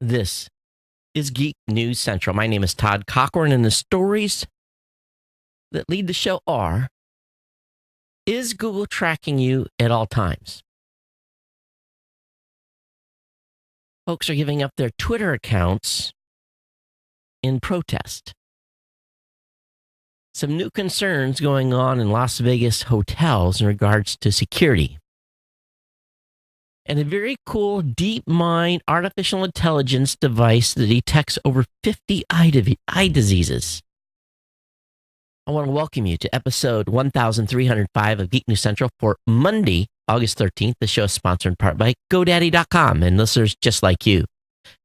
This is Geek News Central. My name is Todd Cochran, and the stories that lead the show are: is Google tracking you at all times? Folks are giving up their Twitter accounts in protest. Some new concerns going on in Las Vegas hotels in regards to security. And a very cool DeepMind artificial intelligence device that detects over 50 eye diseases. I want to welcome you to episode 1305 of Geek News Central for Monday, August 13th. The show is sponsored in part by GoDaddy.com and listeners just like you.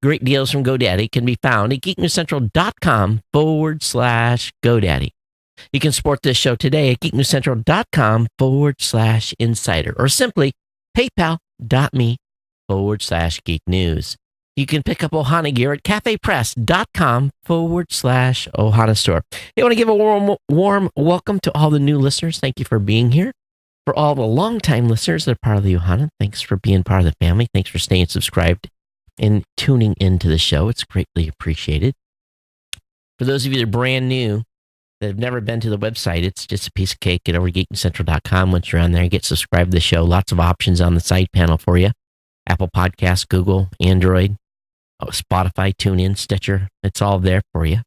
Great deals from GoDaddy can be found at geeknewscentral.com/GoDaddy. You can support this show today at geeknewscentral.com/insider or simply paypal.me/geek news. You can pick up Ohana gear at cafepress.com/Ohana store. I want to give a warm welcome to all the new listeners. Thank you for being here. For all the longtime listeners that are part of the Ohana, thanks for being part of the family. Thanks for staying subscribed and tuning into the show. It's greatly appreciated. For those of you that are brand new, that have never been to the website, it's just a piece of cake. Get over to geeknewscentral.com. Once you're on there, get subscribed to the show. Lots of options on the side panel for you. Apple Podcasts, Google, Android, Spotify, TuneIn, Stitcher. It's all there for you.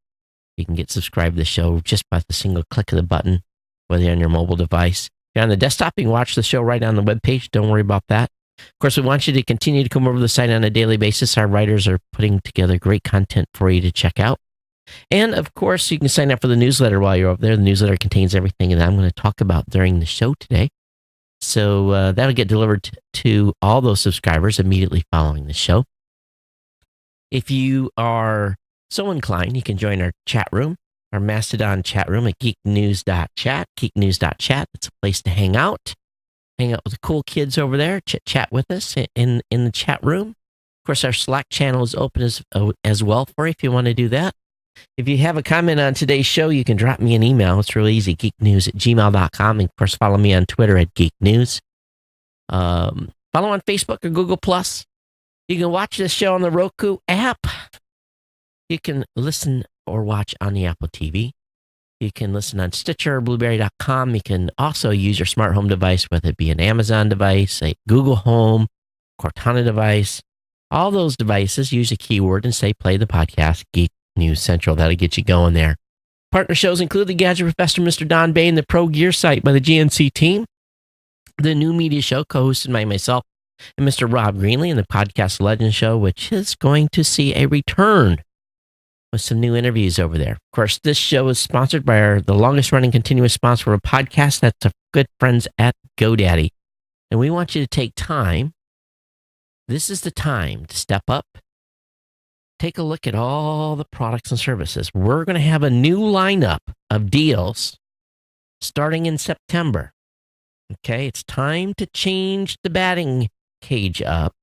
You can get subscribed to the show just by the single click of the button, whether you're on your mobile device. If you're on the desktop, you can watch the show right on the webpage. Don't worry about that. Of course, we want you to continue to come over to the site on a daily basis. Our writers are putting together great content for you to check out. And, of course, you can sign up for the newsletter while you're over there. The newsletter contains everything that I'm going to talk about during the show today. So that'll get delivered to all those subscribers immediately following the show. If you are so inclined, you can join our chat room, our Mastodon chat room at geeknews.chat, geeknews.chat. It's a place to hang out with the cool kids over there, chat with us in the chat room. Of course, our Slack channel is open as well for you if you want to do that. If you have a comment on today's show, you can drop me an email. It's really easy, geeknews@gmail.com. And, of course, follow me on Twitter at Geek News. Follow on Facebook or Google+. You can watch this show on the Roku app. You can listen or watch on the Apple TV. You can listen on Stitcher or Blueberry.com. You can also use your smart home device, whether it be an Amazon device, a Google Home, Cortana device. All those devices, use a keyword and say, play the podcast, Geek News Central. That'll get you going there. Partner shows include the Gadget Professor, Mr. Don Bay, and the Pro Gear site by the GNC team. The New Media Show, co-hosted by myself and Mr. Rob Greenlee, and the Podcast Legend Show, which is going to see a return with some new interviews over there. Of course, this show is sponsored by the longest-running continuous sponsor of a podcast. That's our good friends at GoDaddy. And we want you to take time. This is the time to step up. Take a look at all the products and services. We're going to have a new lineup of deals starting in September. Okay, it's time to change the batting cage up.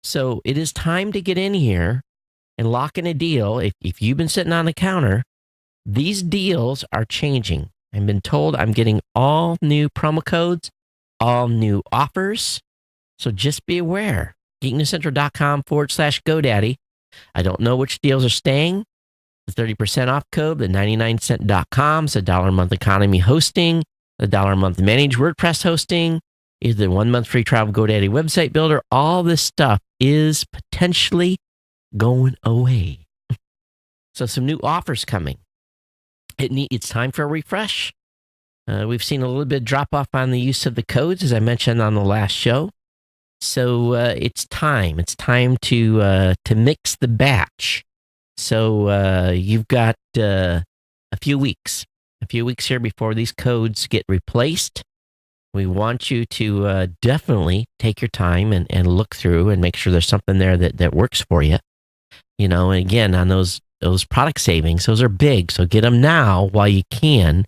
So it is time to get in here and lock in a deal. If you've been sitting on the counter, these deals are changing. I've been told I'm getting all new promo codes, all new offers. So just be aware. geeknewscentral.com/GoDaddy. I don't know which deals are staying. The 30% off code, the 99cent.com, the $1 a month economy hosting, the $1 a month managed WordPress hosting, either 1 month free trial of GoDaddy website builder. All this stuff is potentially going away. So some new offers coming. It's time for a refresh. We've seen a little bit drop off on the use of the codes, as I mentioned on the last show. So it's time. It's time to mix the batch. So you've got a few weeks here before these codes get replaced. We want you to definitely take your time and look through and make sure there's something there that works for you. You know, and again, on those product savings, those are big. So get them now while you can.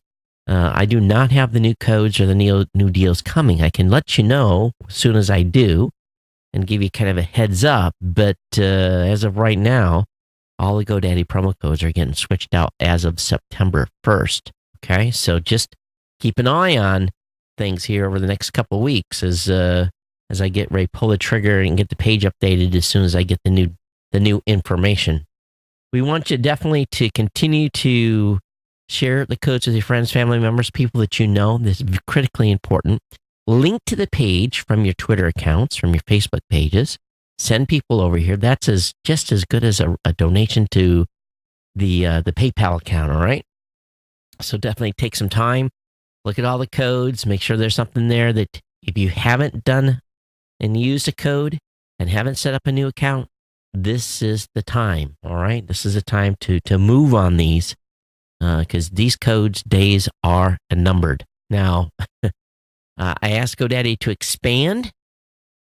I do not have the new codes or the new deals coming. I can let you know as soon as I do and give you kind of a heads up. But as of right now, all the GoDaddy promo codes are getting switched out as of September 1st. Okay, so just keep an eye on things here over the next couple of weeks as I get ready to pull the trigger and get the page updated as soon as I get the the new information. We want you definitely to continue to share the codes with your friends, family members, people that you know. This is critically important. Link to the page from your Twitter accounts, from your Facebook pages. Send people over here. That's just as good as a donation to the PayPal account, all right? So definitely take some time, look at all the codes, make sure there's something there that if you haven't done and used a code and haven't set up a new account, this is the time, all right? This is the time to move on these because these codes' days are numbered. Now, I asked GoDaddy to expand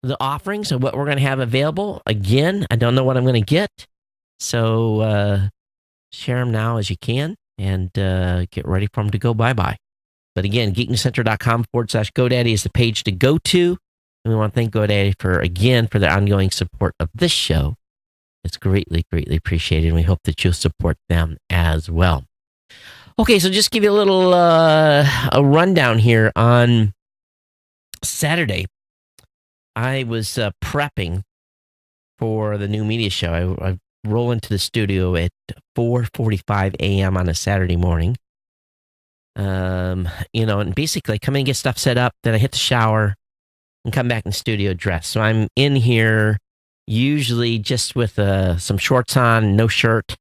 the offerings of what we're going to have available. Again, I don't know what I'm going to get, so share them now as you can and get ready for them to go bye-bye. But again, geeknewscenter.com/GoDaddy is the page to go to. And we want to thank GoDaddy for their ongoing support of this show. It's greatly, greatly appreciated, and we hope that you'll support them as well. Okay, so just give you a little a rundown here. On Saturday, I was prepping for the new media show. I roll into the studio at 4:45 a.m. on a Saturday morning. And basically come in and get stuff set up. Then I hit the shower and come back in the studio dressed. So I'm in here usually just with some shorts on, no shirt,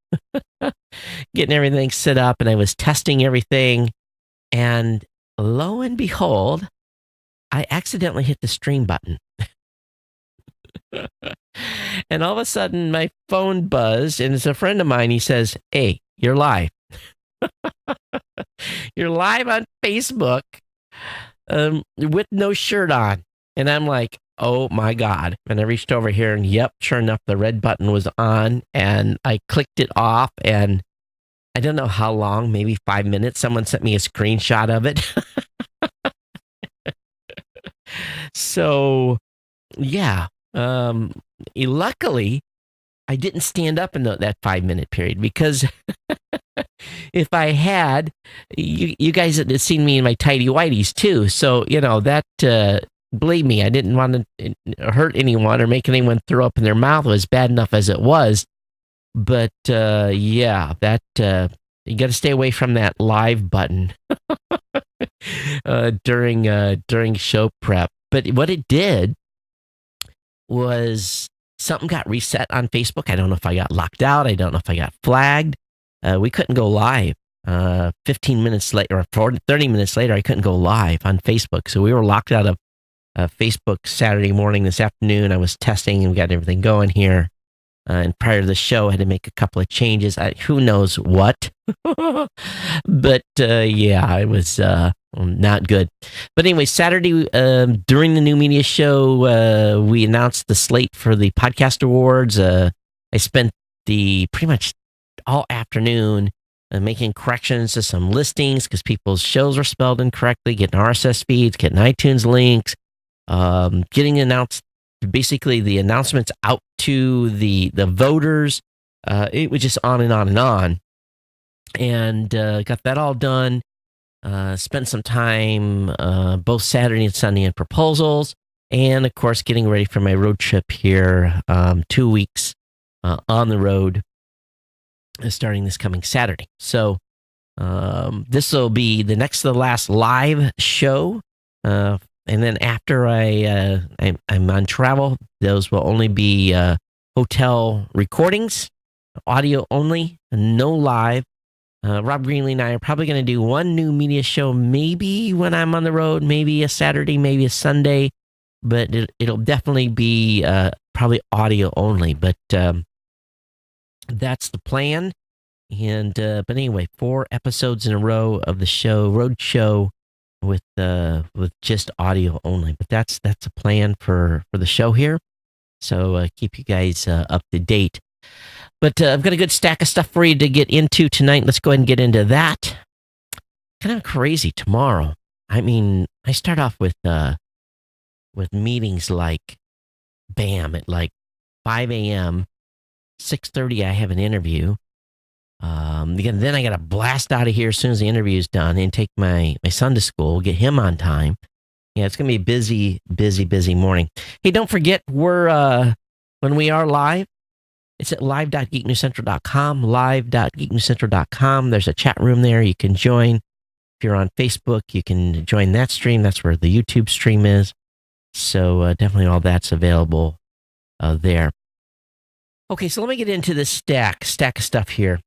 getting everything set up. And I was testing everything. And lo and behold, I accidentally hit the stream button. And all of a sudden, my phone buzzed, and it's a friend of mine. He says, "Hey, you're live. You're live on Facebook with no shirt on." And I'm like, oh my God. And I reached over here, and yep, sure enough, the red button was on, and I clicked it off, and I don't know how long, maybe 5 minutes. Someone sent me a screenshot of it. So, yeah. Luckily, I didn't stand up in that 5-minute period because if I had, you guys had seen me in my tighty whities too. So, that, believe me, I didn't want to hurt anyone or make anyone throw up in their mouth. It was bad enough as it was. But, yeah, that, you got to stay away from that live button during show prep. But what it did was something got reset on Facebook. I don't know if I got locked out. I don't know if I got flagged. We couldn't go live. 15 minutes later, or 30 minutes later, I couldn't go live on Facebook. So we were locked out of Facebook Saturday morning. This afternoon, I was testing and we got everything going here. And prior to the show, I had to make a couple of changes. Who knows what? But yeah, it was not good. But anyway, Saturday, during the new media show, we announced the slate for the podcast awards. I spent pretty much all afternoon making corrections to some listings because people's shows were spelled incorrectly, getting RSS feeds, getting iTunes links, getting announced. Basically, the announcements out to the voters. It was just on and on and on. And got that all done. Spent some time both Saturday and Sunday in proposals. And, of course, getting ready for my road trip here, 2 weeks on the road, starting this coming Saturday. So this will be the next to the last live show. And then after I'm on travel, those will only be hotel recordings, audio only, no live. Rob Greenlee and I are probably going to do one new media show, maybe when I'm on the road, maybe a Saturday, maybe a Sunday, but it'll definitely be probably audio only. But that's the plan. And but anyway, 4 episodes in a row of the show, road show, with just audio only. But that's a plan for the show here. So keep you guys up to date. But I've got a good stack of stuff for you to get into tonight. Let's go ahead and get into that. Kind of crazy tomorrow. I mean, I start off with meetings like, bam, at like 5 a.m., 6:30 I have an interview. Then I got to blast out of here as soon as the interview is done and take my son to school, get him on time. Yeah, it's going to be a busy, busy, busy morning. Hey, don't forget, we're when we are live, It's at live.geeknewscentral.com, live.geeknewscentral.com. There's a chat room there you can join. If you're on Facebook, you can join that stream. That's where the YouTube stream is. So definitely all that's available there. Okay, so let me get into this stack of stuff here.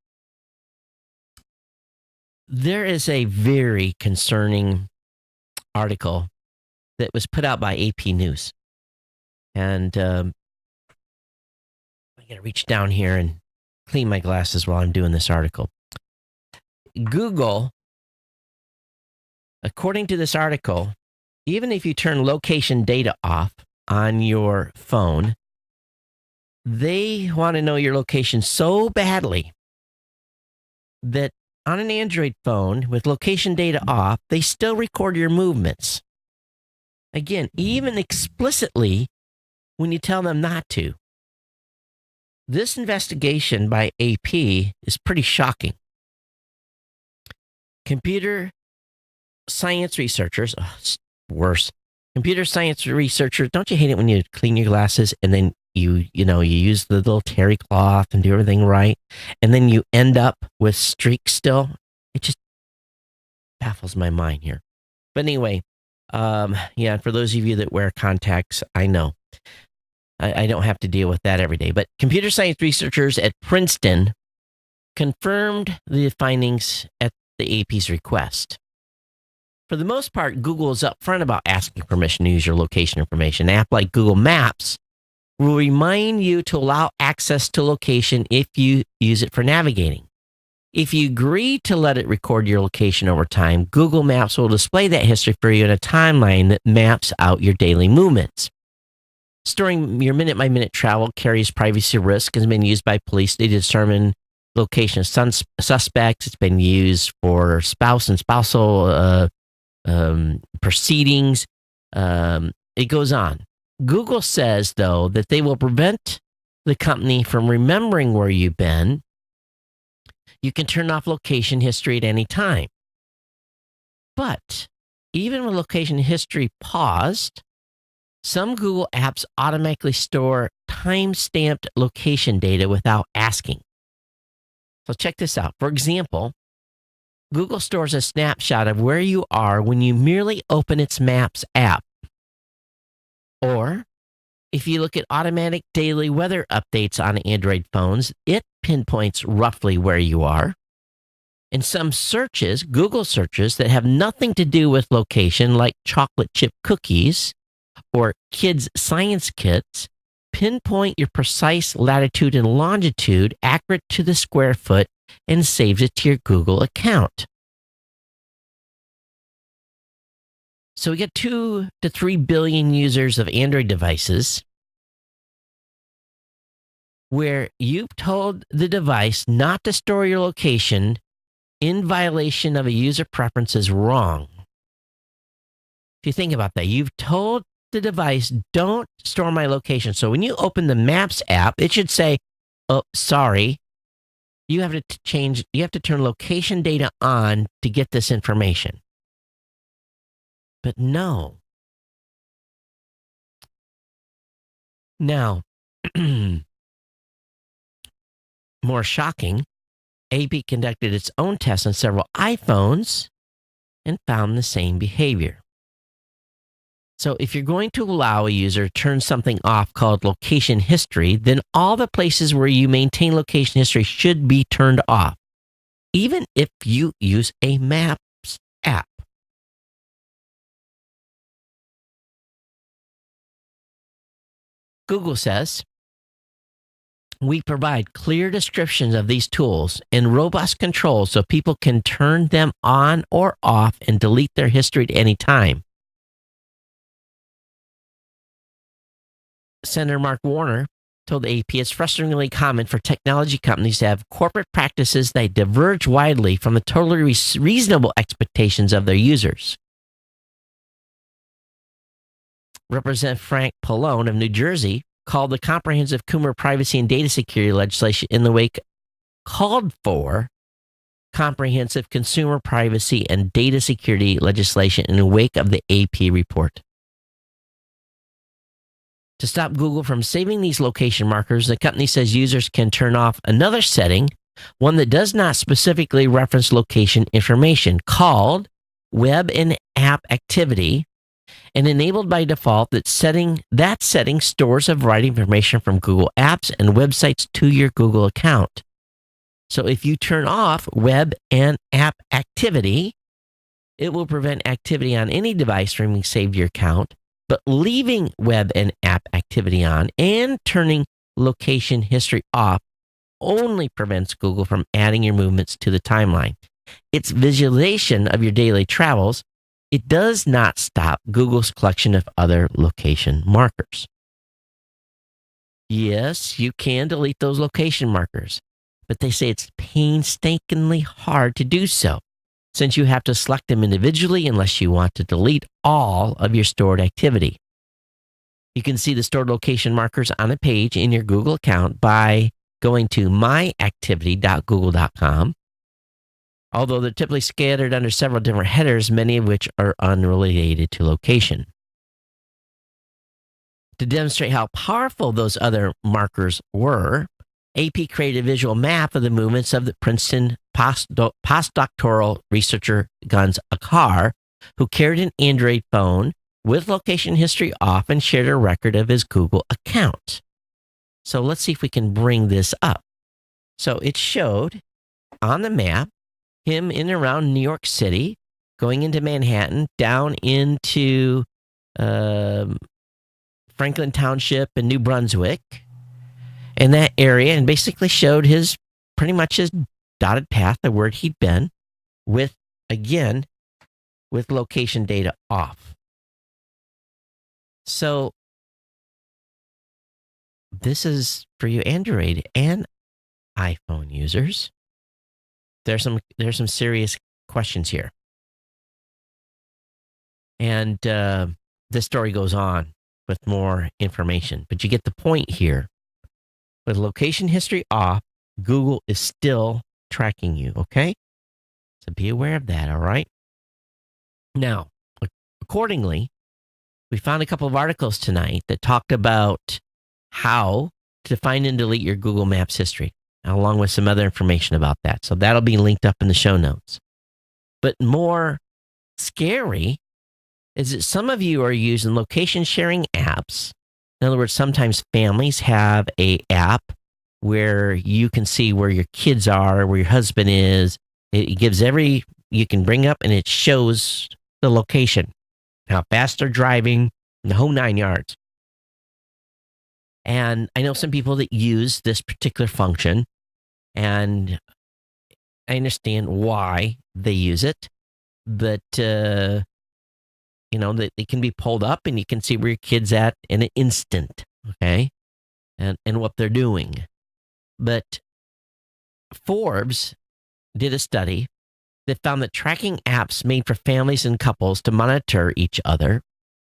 There is a very concerning article that was put out by AP News. And I got to reach down here and clean my glasses while I'm doing this article. Google, according to this article, even if you turn location data off on your phone, they want to know your location so badly that on an Android phone with location data off, they still record your movements. Again, even explicitly when you tell them not to. This investigation by AP is pretty shocking. Computer science researchers, worse. Computer science researchers, don't you hate it when you clean your glasses and then you use the little terry cloth and do everything right, and then you end up with streaks still? It just baffles my mind here. But anyway, for those of you that wear contacts, I know. I don't have to deal with that every day. But computer science researchers at Princeton confirmed the findings at the AP's request. For the most part, Google is upfront about asking permission to use your location information. An app like Google Maps will remind you to allow access to location if you use it for navigating. If you agree to let it record your location over time, Google Maps will display that history for you in a timeline that maps out your daily movements. Storing your minute-by-minute travel carries privacy risk and has been used by police to determine location of suspects. It's been used for spouse and spousal proceedings. It goes on. Google says, though, that they will prevent the company from remembering where you've been. You can turn off location history at any time. But even with location history paused, some Google apps automatically store time-stamped location data without asking. So check this out. For example, Google stores a snapshot of where you are when you merely open its Maps app. Or if you look at automatic daily weather updates on Android phones, it pinpoints roughly where you are. And some searches, Google searches that have nothing to do with location, like chocolate chip cookies or kids' science kits, pinpoint your precise latitude and longitude accurate to the square foot and saves it to your Google account. So we get 2 to 3 billion users of Android devices where you've told the device not to store your location in violation of a user preference is wrong. If you think about that, you've told the device, don't store my location. So when you open the Maps app, it should say, oh, sorry, you have to turn location data on to get this information. But no. Now, more shocking, AP conducted its own tests on several iPhones and found the same behavior. So if you're going to allow a user to turn something off called location history, then all the places where you maintain location history should be turned off, even if you use a Maps app. Google says, we provide clear descriptions of these tools and robust controls so people can turn them on or off and delete their history at any time. Senator Mark Warner told AP it's frustratingly common for technology companies to have corporate practices that diverge widely from the totally reasonable expectations of their users. Representative Frank Pallone of New Jersey called the comprehensive consumer privacy and data security legislation in the wake called for comprehensive consumer privacy and data security legislation in the wake of the AP report. To stop Google from saving these location markers, the company says users can turn off another setting, one that does not specifically reference location information, called Web and App Activity, and enabled by default. That setting stores a variety of information from Google Apps and websites to your Google account. So if you turn off Web and App Activity, it will prevent activity on any device from being saved to your account. But leaving Web and App Activity on and turning location history off only prevents Google from adding your movements to the timeline. Its visualization of your daily travels, it does not stop Google's collection of other location markers. Yes, you can delete those location markers, but they say it's painstakingly hard to do so, since you have to select them individually unless you want to delete all of your stored activity. You can see the stored location markers on a page in your Google account by going to myactivity.google.com. Although they're typically scattered under several different headers, many of which are unrelated to location. To demonstrate how powerful those other markers were, AP created a visual map of the movements of the Princeton postdoctoral researcher Gunz Akar, who carried an Android phone with location history off and shared a record of his Google account. So let's see if we can bring this up. So it showed on the map him in and around New York City, going into Manhattan, down into Franklin Township and New Brunswick, in that area, and basically showed pretty much his dotted path of where he'd been with location data off. So this is for you Android and iPhone users. There's some serious questions here. And this story goes on with more information, but you get the point here. With location history off, Google is still tracking you, okay? So be aware of that, all right? Now, accordingly, we found a couple of articles tonight that talked about how to find and delete your Google Maps history, along with some other information about that. So that'll be linked up in the show notes. But more scary is that some of you are using location sharing apps. In other words, sometimes families have an app where you can see where your kids are, where your husband is. It gives you can bring up and it shows the location, how fast they're driving, the whole 9 yards. And I know some people that use this particular function, and I understand why they use it, but that they can be pulled up and you can see where your kid's at in an instant, okay, and what they're doing. But Forbes did a study that found that tracking apps made for families and couples to monitor each other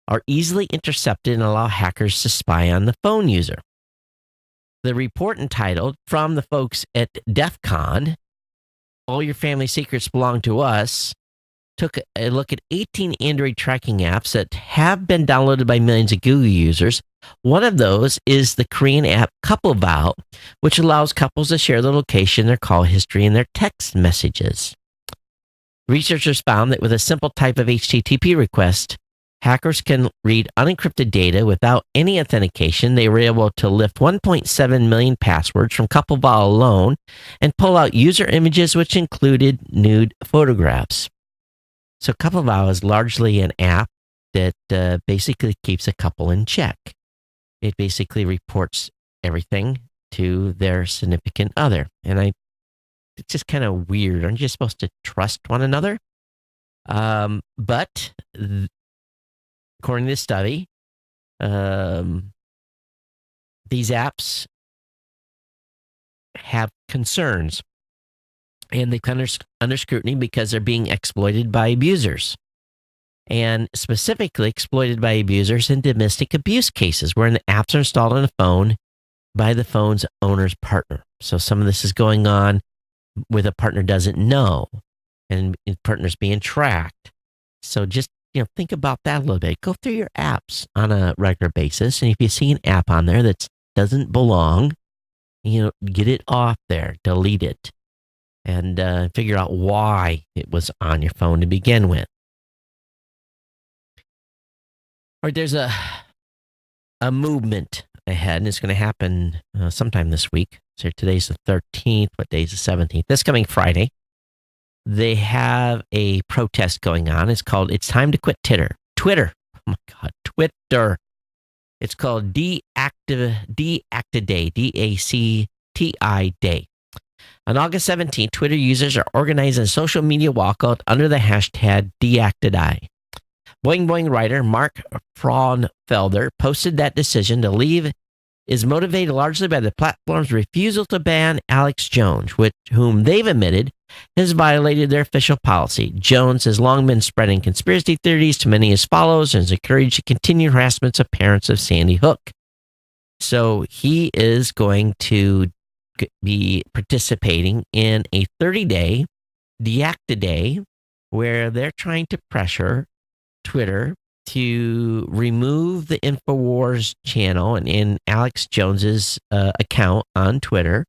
are easily intercepted and allow hackers to spy on the phone user. The report, entitled "From the Folks at DEF CON, All Your Family Secrets Belong to Us," took a look at 18 Android tracking apps that have been downloaded by millions of Google users. One of those is the Korean app Couple Vow, which allows couples to share their location, their call history, and their text messages. Researchers found that with a simple type of HTTP request, hackers can read unencrypted data without any authentication. They were able to lift 1.7 million passwords from Couple Vow alone and pull out user images, which included nude photographs. So Couple Vow is largely an app that basically keeps a couple in check. It basically reports everything to their significant other. And it's just kind of weird. Aren't you supposed to trust one another? But according to this study, these apps have concerns, and they come under scrutiny because they're being exploited by abusers, and specifically exploited by abusers in domestic abuse cases where the apps are installed on a phone by the phone's owner's partner. So some of this is going on where the partner doesn't know, and the partner's being tracked. So just think about that a little bit. Go through your apps on a regular basis. And if you see an app on there that doesn't belong, get it off there, delete it, and figure out why it was on your phone to begin with. Or there's a movement ahead, and it's going to happen sometime this week. So today's the 13th. What day is the 17th? This coming Friday, they have a protest going on. It's called "It's Time to Quit Twitter." Twitter. Oh my God, Twitter. It's called Deacti Day. DACTI Day. On August 17th, Twitter users are organizing a social media walkout under the hashtag #DeactedI. Boing Boing writer Mark Fraunfelder posted that decision to leave is motivated largely by the platform's refusal to ban Alex Jones, whom they've admitted has violated their official policy. Jones has long been spreading conspiracy theories to many of his followers and has encouraged continued harassments of parents of Sandy Hook. So he is going to be participating in a 30-day Deacti Day where they're trying to pressure Twitter to remove the InfoWars channel and in Alex Jones's account on Twitter.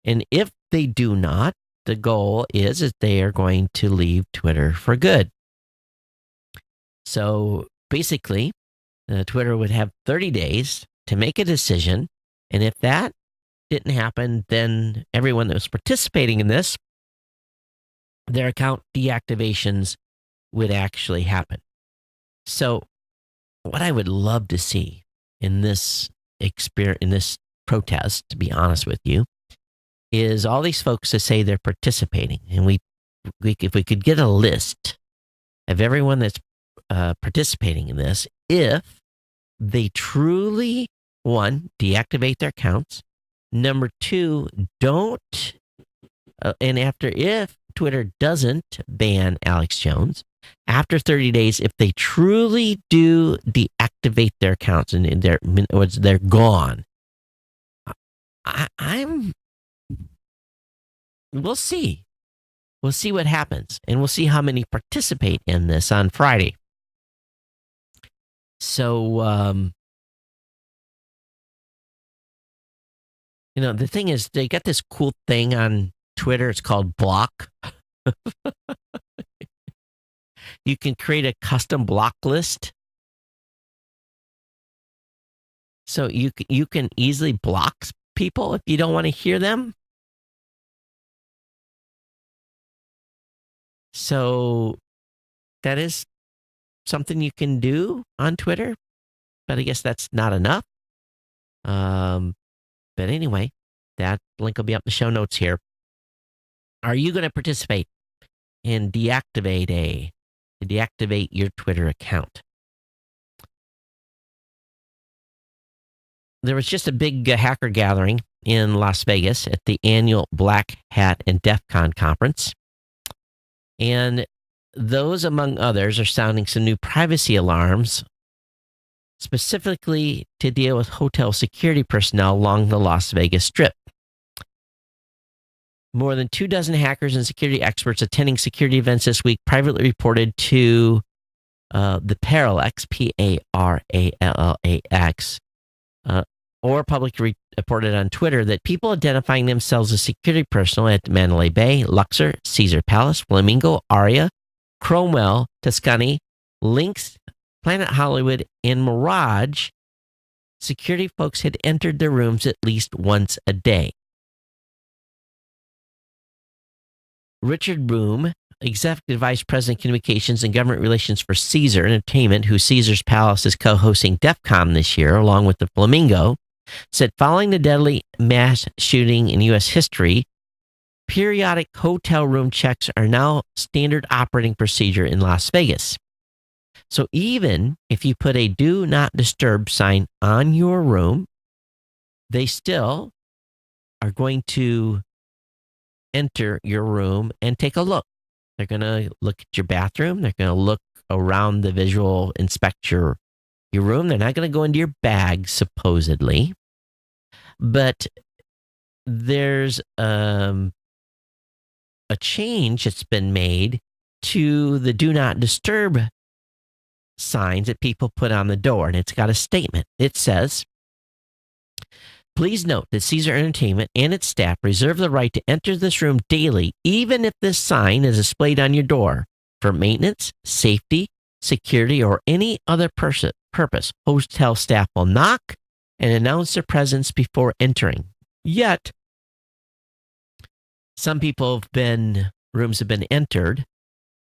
And if they do not, the goal is that they are going to leave Twitter for good. So basically, Twitter would have 30 days to make a decision. And if that didn't happen, then everyone that was participating in this, their account deactivations would actually happen. So what I would love to see in this protest, to be honest with you, is all these folks that say they're participating. And if we could get a list of everyone that's participating in this, if they truly, one, deactivate their accounts, number two, don't, if Twitter doesn't ban Alex Jones, after 30 days, if they truly do deactivate their accounts and they're gone, we'll see. We'll see what happens, and we'll see how many participate in this on Friday. So, the thing is, they got this cool thing on Twitter. It's called Block. You can create a custom block list. So you can easily block people if you don't want to hear them. So that is something you can do on Twitter, but I guess that's not enough. But anyway, that link will be up in the show notes here. Are you going to participate in deactivate your Twitter account? There was just a big hacker gathering in Las Vegas at the annual Black Hat and DEF CON conference. And those, among others, are sounding some new privacy alarms, specifically to deal with hotel security personnel along the Las Vegas Strip. More than 24 hackers and security experts attending security events this week privately reported to the Parallax, P-A-R-A-L-L-A-X, or publicly reported on Twitter that people identifying themselves as security personnel at Mandalay Bay, Luxor, Caesar Palace, Flamingo, Aria, Cromwell, Tuscany, Lynx, Planet Hollywood, and Mirage, security folks had entered their rooms at least once a day. Richard Boom, Executive Vice President Communications and Government Relations for Caesar Entertainment, who Caesar's Palace is co-hosting DEF CON this year, along with the Flamingo, said following the deadly mass shooting in U.S. history, periodic hotel room checks are now standard operating procedure in Las Vegas. So even if you put a do not disturb sign on your room, they still are going to enter your room and take a look. They're going to look at your bathroom. They're going to look around the visual, inspect your room. They're not going to go into your bag, supposedly. But there's a change that's been made to the do not disturb signs that people put on the door, and it's got a statement. It says, "Please note that Caesar Entertainment and its staff reserve the right to enter this room daily, even if this sign is displayed on your door for maintenance, safety, security, or any other purpose. Hotel staff will knock and announce their presence before entering." Yet, some rooms have been entered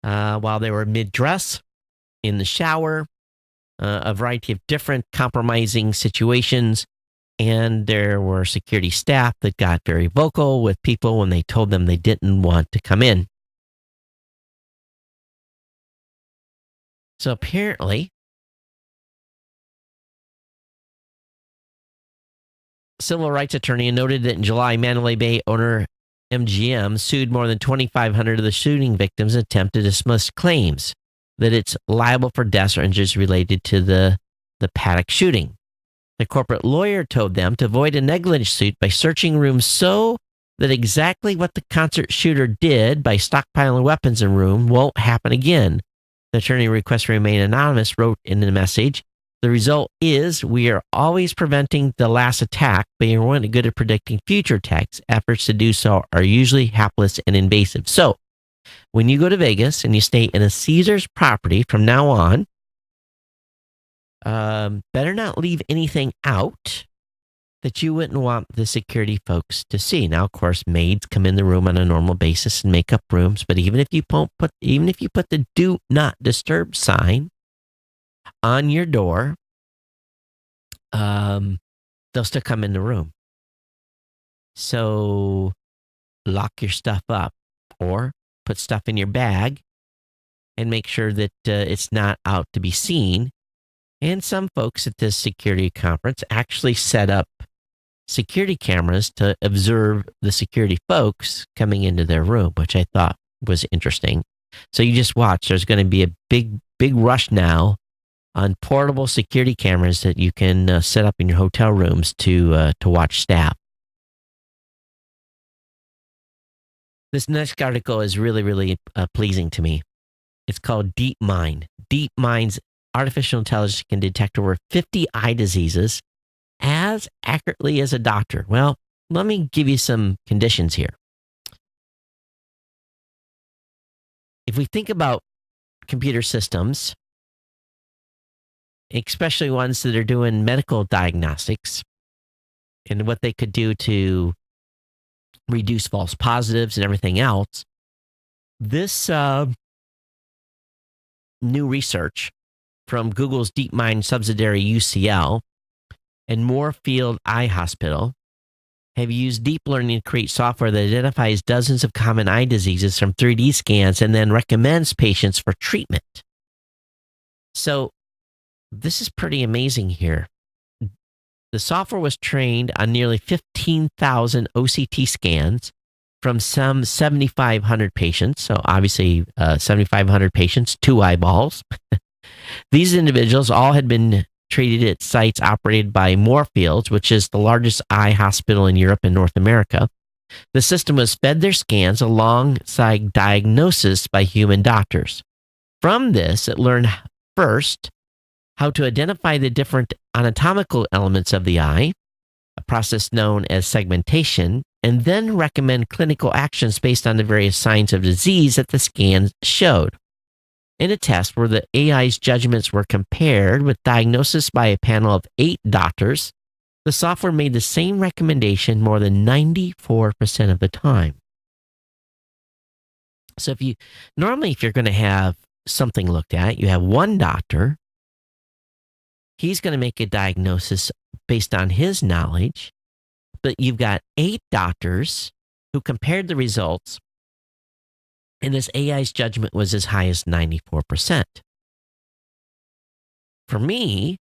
while they were mid-dress, in the shower, a variety of different compromising situations. And there were security staff that got very vocal with people when they told them they didn't want to come in. So apparently, civil rights attorney noted that in July, Mandalay Bay owner MGM sued more than 2,500 of the shooting victims and attempted to dismiss claims that it's liable for deaths or injuries related to the Paddock shooting. The corporate lawyer told them to avoid a negligence suit by searching rooms so that exactly what the concert shooter did by stockpiling weapons in a room won't happen again. The attorney requests to remain anonymous wrote in the message, "The result is we are always preventing the last attack, but you're only good at predicting future attacks. Efforts to do so are usually hapless and invasive." So, when you go to Vegas and you stay in a Caesars property from now on, better not leave anything out that you wouldn't want the security folks to see. Now, of course, maids come in the room on a normal basis and make up rooms, but even if you put the "Do Not Disturb" sign on your door, they'll still come in the room. So lock your stuff up or put stuff in your bag and make sure that it's not out to be seen. And some folks at this security conference actually set up security cameras to observe the security folks coming into their room, which I thought was interesting. So you just watch. There's going to be a big rush now on portable security cameras that you can set up in your hotel rooms to watch staff. This next article is really, really pleasing to me. It's called DeepMind. DeepMind's artificial intelligence can detect over 50 eye diseases as accurately as a doctor. Well, let me give you some conditions here. If we think about computer systems, especially ones that are doing medical diagnostics and what they could do to reduce false positives and everything else, this new research from Google's DeepMind subsidiary UCL and Moorfield Eye Hospital have used deep learning to create software that identifies dozens of common eye diseases from 3D scans and then recommends patients for treatment. So this is pretty amazing here. The software was trained on nearly 15,000 OCT scans from some 7,500 patients. So obviously 7,500 patients, 2 eyeballs. These individuals all had been treated at sites operated by Moorfields, which is the largest eye hospital in Europe and North America. The system was fed their scans alongside diagnosis by human doctors. From this, it learned first how to identify the different anatomical elements of the eye, a process known as segmentation, and then recommend clinical actions based on the various signs of disease that the scans showed. In a test where the AI's judgments were compared with diagnosis by a panel of 8 doctors, the software made the same recommendation more than 94% of the time. So if you're going to have something looked at, you have one doctor. He's going to make a diagnosis based on his knowledge, but you've got 8 doctors who compared the results, and this AI's judgment was as high as 94%. For me,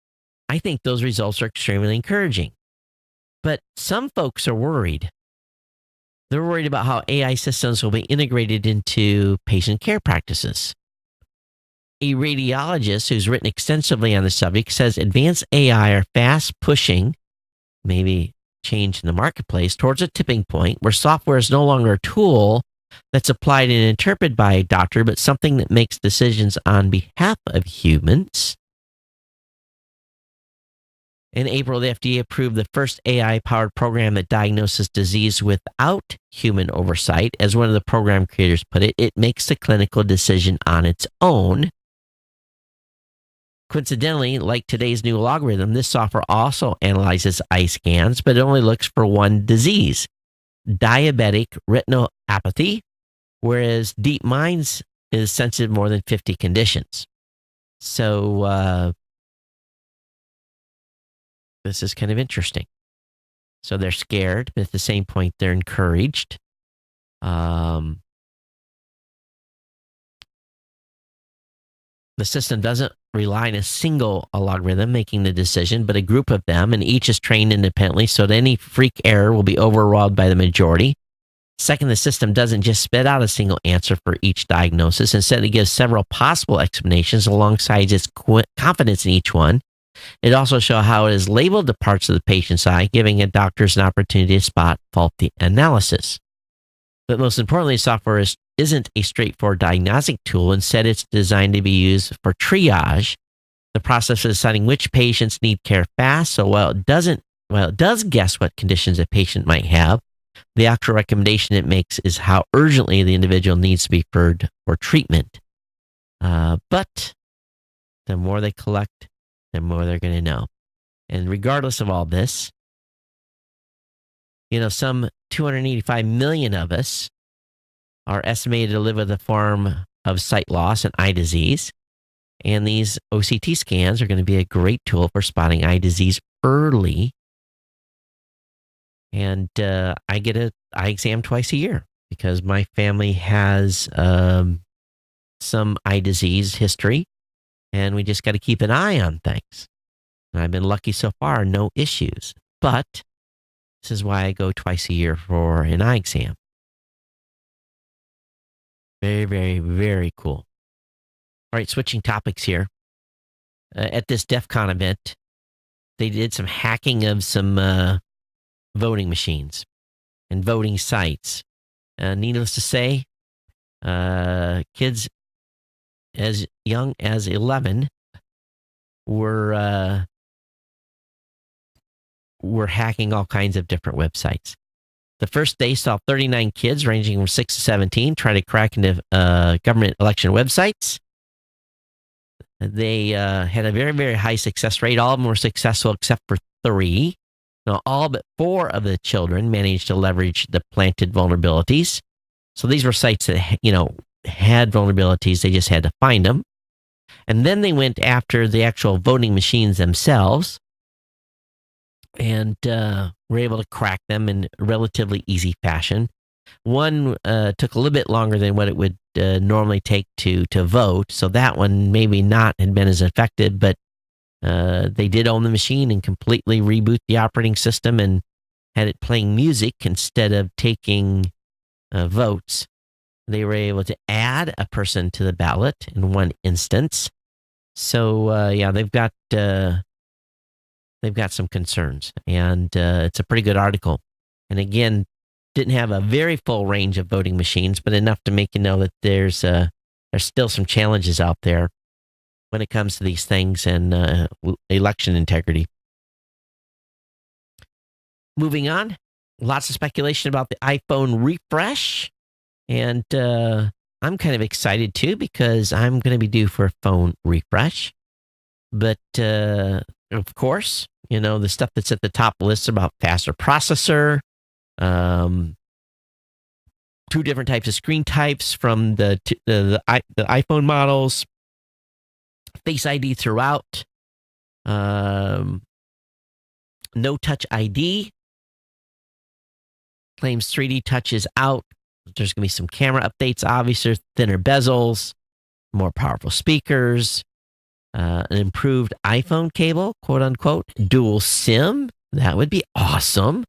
I think those results are extremely encouraging. But some folks are worried. They're worried about how AI systems will be integrated into patient care practices. A radiologist who's written extensively on the subject says advanced AI are fast pushing, maybe change in the marketplace, towards a tipping point where software is no longer a tool that's applied and interpreted by a doctor, but something that makes decisions on behalf of humans. In April, the FDA approved the first AI-powered program that diagnoses disease without human oversight. As one of the program creators put it, it makes the clinical decision on its own. Coincidentally, like today's new algorithm, this software also analyzes eye scans, but it only looks for one disease, diabetic retinopathy, whereas DeepMind's is sensitive to more than 50 conditions. So this is kind of interesting. So they're scared, but at the same point, they're encouraged. The system doesn't rely on a single algorithm making the decision, but a group of them, and each is trained independently, so that any freak error will be overruled by the majority. Second, the system doesn't just spit out a single answer for each diagnosis. Instead, it gives several possible explanations alongside its confidence in each one. It also shows how it is labeled the parts of the patient's eye, giving a doctors an opportunity to spot faulty analysis. But most importantly, software isn't a straightforward diagnostic tool. Instead, it's designed to be used for triage, the process of deciding which patients need care fast. So while it does guess what conditions a patient might have, the actual recommendation it makes is how urgently the individual needs to be referred for treatment. But the more they collect, the more they're going to know. And regardless of all this, some 285 million of us are estimated to live with a form of sight loss and eye disease. And these OCT scans are going to be a great tool for spotting eye disease early. And I get an eye exam twice a year because my family has some eye disease history, and we just got to keep an eye on things. And I've been lucky so far, no issues. But this is why I go twice a year for an eye exam. Very, very, very cool. All right, switching topics here. At this DEF CON event, they did some hacking of some voting machines and voting sites. Needless to say, kids as young as 11 were hacking all kinds of different websites. The first day saw 39 kids ranging from 6 to 17 try to crack into government election websites. They had a very, very high success rate. All of them were successful except for 3. Now, all but 4 of the children managed to leverage the planted vulnerabilities. So these were sites that, had vulnerabilities. They just had to find them. And then they went after the actual voting machines themselves and were able to crack them in a relatively easy fashion. One took a little bit longer than what it would normally take to vote. So that one maybe not had been as effective, but they did own the machine and completely reboot the operating system and had it playing music instead of taking votes. They were able to add a person to the ballot in one instance. So they've got some concerns, and it's a pretty good article. And again, didn't have a very full range of voting machines, but enough to make you know that there's still some challenges out there when it comes to these things and election integrity. Moving on, lots of speculation about the iPhone refresh. And I'm kind of excited too because I'm going to be due for a phone refresh. But of course, the stuff that's at the top list about faster processor, 2 different types of screen types from the iPhone models, Face ID throughout, no Touch ID, claims 3D Touch is out. There's going to be some camera updates, obviously, thinner bezels, more powerful speakers, an improved iPhone cable, quote unquote, dual SIM. That would be awesome.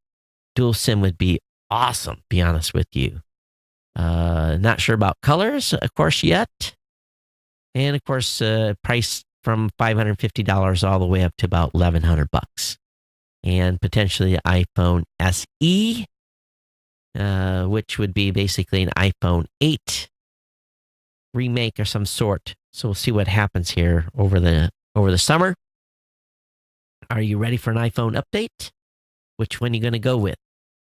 Dual SIM would be awesome, be honest with you. Not sure about colors, of course, yet. And of course, price from $550 all the way up to about $1,100. And potentially the iPhone SE which would be basically an iPhone 8 remake or some sort. So we'll see what happens here over the summer. Are you ready for an iPhone update? Which one are you going to go with?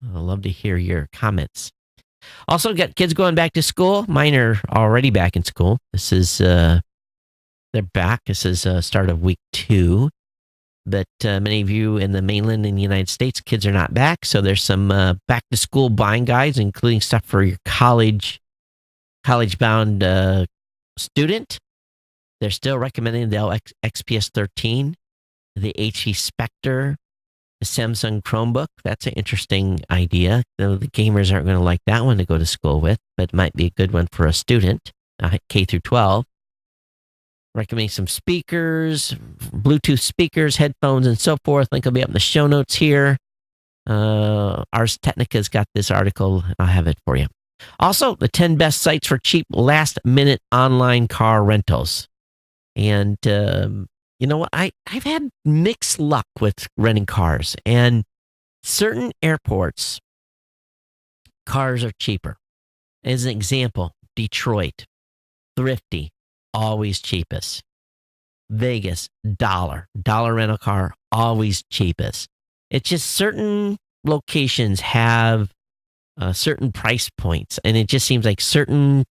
I'd love to hear your comments. Also, got kids going back to school. Mine are already back in school. This is, they're back. This is start of week 2. But many of you in the mainland in the United States, kids are not back. So there's some back to school buying guides, including stuff for your college-bound student. They're still recommending the Dell XPS 13, the HP Spectre, the Samsung Chromebook. That's an interesting idea. Though the gamers aren't going to like that one to go to school with, but it might be a good one for a student, K through 12. Recommending some speakers, Bluetooth speakers, headphones, and so forth. Link will be up in the show notes here. Ars Technica's got this article. I'll have it for you. Also, the 10 best sites for cheap last-minute online car rentals. And you know what? I've had mixed luck with renting cars. And certain airports, cars are cheaper. As an example, Detroit, Thrifty, always cheapest. Vegas, dollar rental car, always cheapest. It's just certain locations have certain price points, and it just seems like certain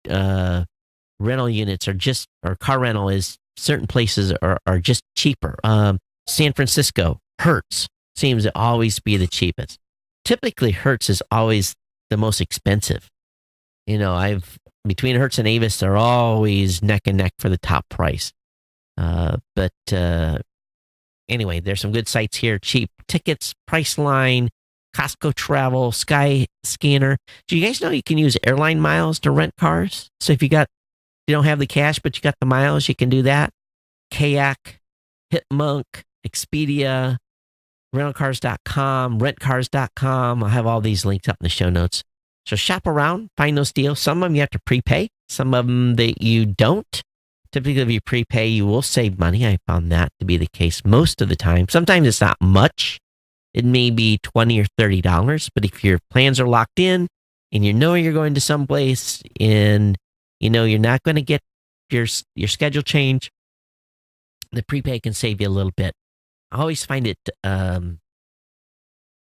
rental units or car rental is certain places are just cheaper. San Francisco, Hertz seems to always be the cheapest. Typically, Hertz is always the most expensive. You know, between Hertz and Avis, they're always neck and neck for the top price. But anyway, there's some good sites here. Cheap Tickets, Priceline, Costco Travel, Sky Scanner. Do you guys know you can use airline miles to rent cars? So if you don't have the cash, but you got the miles, you can do that. Kayak, Hitmonk, Expedia, rentalcars.com, rentcars.com. I'll have all these linked up in the show notes. So shop around, find those deals. Some of them you have to prepay, some of them that you don't. Typically, if you prepay, you will save money. I found that to be the case most of the time. Sometimes it's not much. It may be $20 or $30, but if your plans are locked in and you know you're going to someplace and you know you're not going to get your schedule change, the prepay can save you a little bit. I always find it,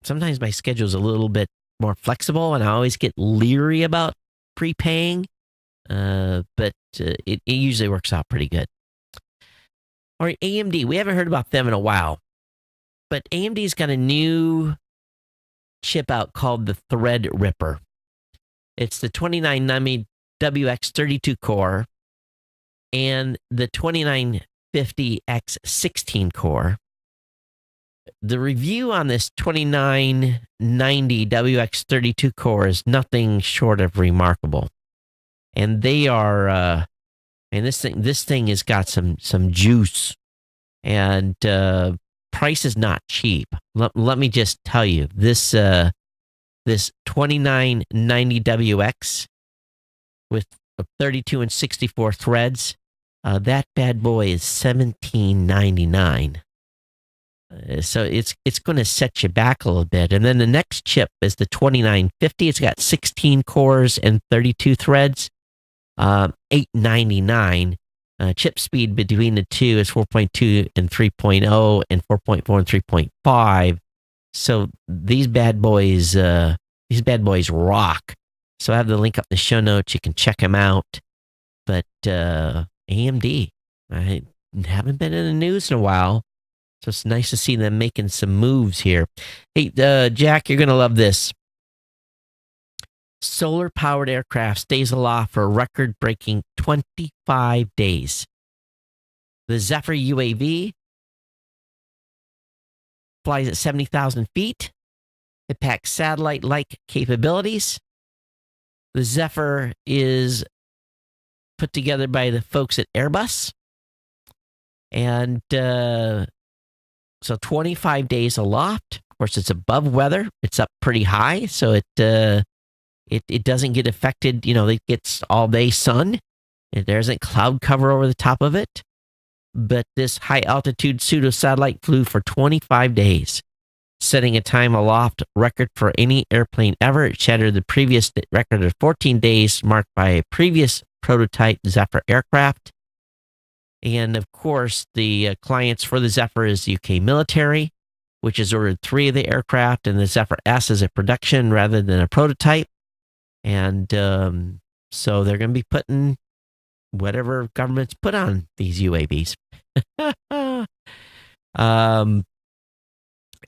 sometimes my schedule is a little bit more flexible, and I always get leery about prepaying, but it usually works out pretty good. All right, AMD, we haven't heard about them in a while, but AMD's got a new chip out called the Threadripper. It's the 29nm WX32 core and the 2950X16 core. The review on this 2990 WX32 core is nothing short of remarkable. And they are, and this thing has got some juice, and price is not cheap. Let me just tell you, this 2990 WX with 32 and 64 threads, that bad boy is $1799. So it's going to set you back a little bit. And then the next chip is the 2950. It's got 16 cores and 32 threads, $899. Chip speed between the two is 4.2 and 3.0 and 4.4 and 3.5. So these bad boys rock. So I have the link up in the show notes. You can check them out. But AMD, I haven't been in the news in a while. So it's nice to see them making some moves here. Hey, Jack, you're going to love this. Solar-powered aircraft stays aloft for a record-breaking 25 days. The Zephyr UAV flies at 70,000 feet. It packs satellite-like capabilities. The Zephyr is put together by the folks at Airbus. And so 25 days aloft. Of course, it's above weather. It's up pretty high, so it doesn't get affected. You know, it gets all day sun. And there isn't cloud cover over the top of it. But this high altitude pseudo satellite flew for 25 days. setting a time aloft record for any airplane ever. It shattered the previous record of 14 days marked by a previous prototype Zephyr aircraft. And of course, the clients for the Zephyr is the UK military, which has ordered 3 of the aircraft, and the Zephyr S is a production rather than a prototype. And so they're going to be putting whatever governments put on these UAVs.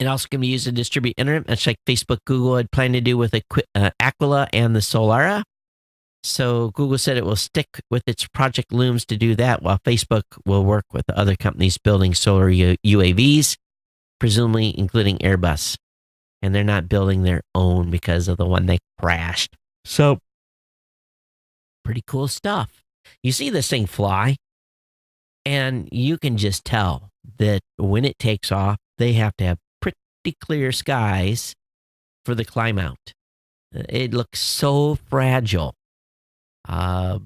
It also can be used to distribute internet, much like Facebook, Google had planned to do with Aquila and the Solara. So Google said it will stick with its Project Looms to do that, while Facebook will work with the other companies building solar UAVs, presumably including Airbus. And they're not building their own because of the one they crashed. So, pretty cool stuff. You see this thing fly, and you can just tell that when it takes off, they have to have pretty clear skies for the climb out. It looks so fragile. I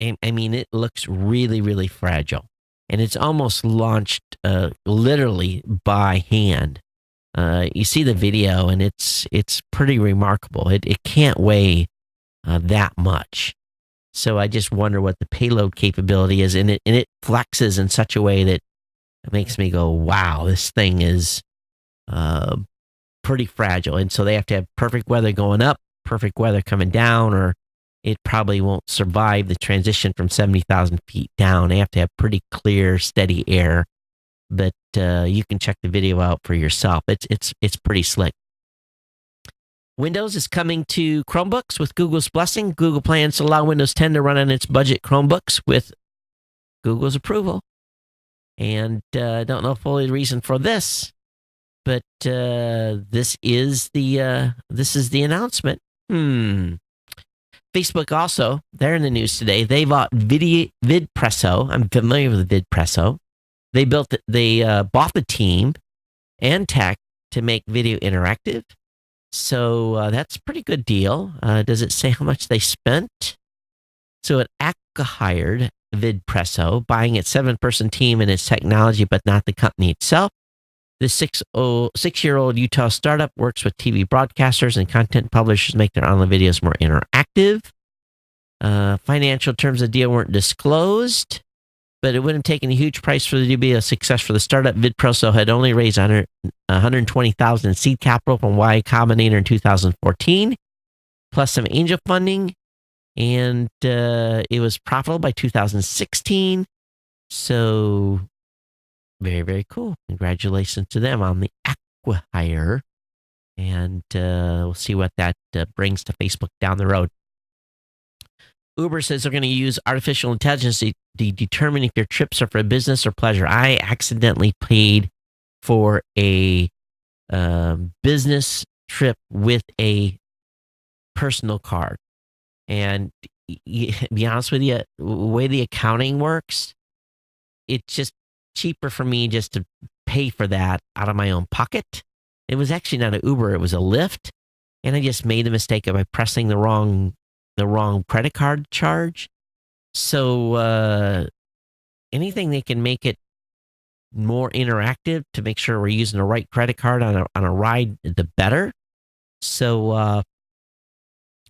mean, it looks really, really fragile. And it's almost launched literally by hand. You see the video, and it's pretty remarkable. It can't weigh that much. So I just wonder what the payload capability is, and it flexes in such a way that it makes me go, wow, this thing is pretty fragile. And so they have to have perfect weather going up, perfect weather coming down, or it probably won't survive the transition from 70,000 feet down. They have to have pretty clear, steady air. But you can check the video out for yourself. It's pretty slick. Windows is coming to Chromebooks with Google's blessing. Google plans to allow Windows 10 to run on its budget Chromebooks with Google's approval. And I don't know fully the reason for this, but this is the announcement. Facebook also, they're in the news today. They bought VidPresso. I'm familiar with VidPresso. They bought the team and tech to make video interactive. So that's a pretty good deal. Does it say how much they spent? So it acquired VidPresso, buying its 7-person team and its technology, but not the company itself. The 6-year-old Utah startup works with TV broadcasters and content publishers to make their online videos more interactive. Financial terms of the deal weren't disclosed, but it wouldn't have taken a huge price for the to be a success for the startup. VidPresso had only raised $120,000 in seed capital from Y Combinator in 2014, plus some angel funding, and it was profitable by 2016. So, very, very cool. Congratulations to them on the acquihire, and we'll see what that brings to Facebook down the road. Uber says they're going to use artificial intelligence to determine if your trips are for business or pleasure. I accidentally paid for a business trip with a personal card. And to be honest with you, the way the accounting works, it's just cheaper for me just to pay for that out of my own pocket. It was actually not an Uber, it was a Lyft. And I just made the mistake of by pressing the wrong credit card charge. So anything they can make it more interactive to make sure we're using the right credit card on a ride, the better. So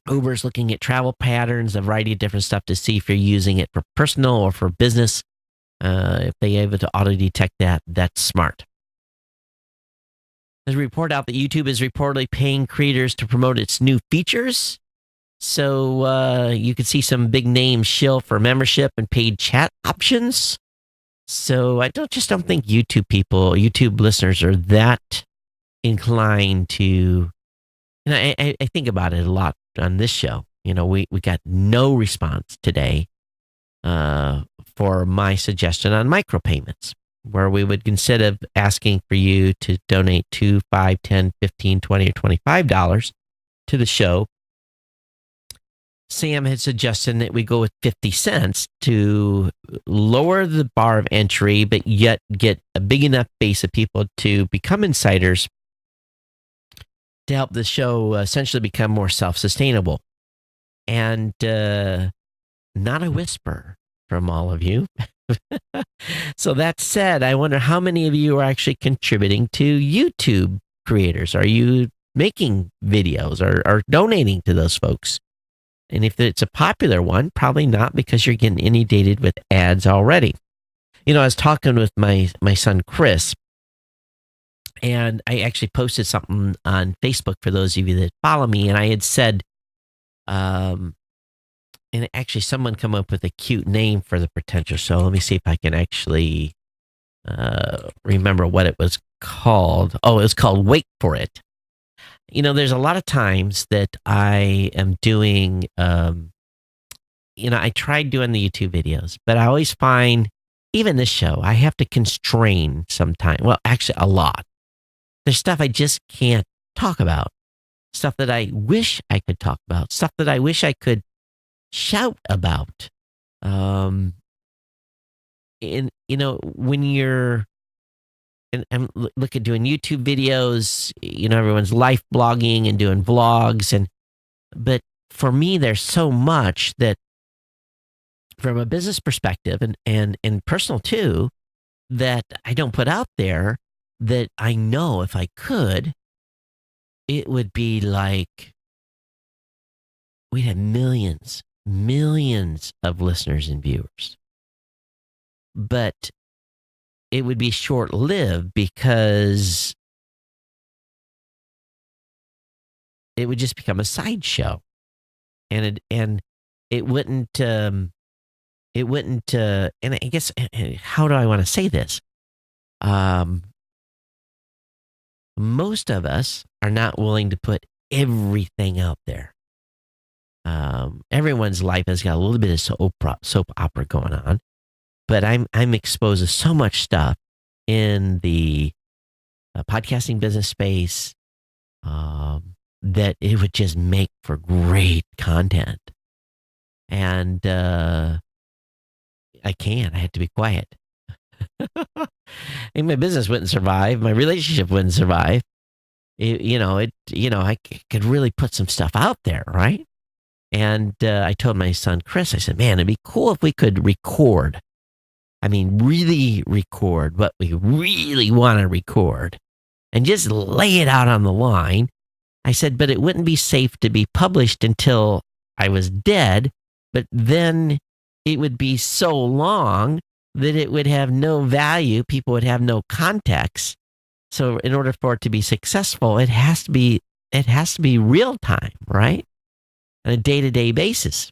Uber's looking at travel patterns, a variety of different stuff to see if you're using it for personal or for business. If they're able to auto-detect that, that's smart. There's a report out that YouTube is reportedly paying creators to promote its new features. So you can see some big names shill for membership and paid chat options. So I don't think YouTube listeners are that inclined to, and I think about it a lot on this show. You know, we got no response today for my suggestion on micropayments, where we would consider asking for you to donate $2, $5, $10, $15, $20, or $25 to the show. Sam had suggested that we go with 50 cents to lower the bar of entry, but yet get a big enough base of people to become insiders to help the show essentially become more self-sustainable. And not a whisper from all of you. So that said, I wonder how many of you are actually contributing to YouTube creators? Are you making videos or donating to those folks? And if it's a popular one, probably not, because you're getting inundated with ads already. I was talking with my son, Chris, and I actually posted something on Facebook for those of you that follow me. And I had said, and actually someone come up with a cute name for the potential show. Let me see if I can actually remember what it was called. Oh, it was called Wait for It. There's a lot of times that I am doing, I tried doing the YouTube videos, but I always find, even this show, I have to constrain sometimes. Well, actually, a lot. There's stuff I just can't talk about, stuff that I wish I could talk about, stuff that I wish I could shout about. And, when you're, and I'm look at doing YouTube videos, everyone's life blogging and doing vlogs. But for me, there's so much that from a business perspective and personal too, that I don't put out there, that I know if I could, it would be like, we'd have millions of listeners and viewers. But it would be short-lived, because it would just become a sideshow, and it wouldn't. And I guess, how do I want to say this? Most of us are not willing to put everything out there. Everyone's life has got a little bit of soap opera going on. But I'm exposed to so much stuff in the podcasting business space that it would just make for great content. And I had to be quiet. And my business wouldn't survive. My relationship wouldn't survive. I could really put some stuff out there, right? And I told my son, Chris, I said, man, it'd be cool if we could record. I mean, really record what we really want to record and just lay it out on the line. I said, but it wouldn't be safe to be published until I was dead, but then it would be so long that it would have no value. People would have no context. So in order for it to be successful, it has to be real time, right? On a day-to-day basis.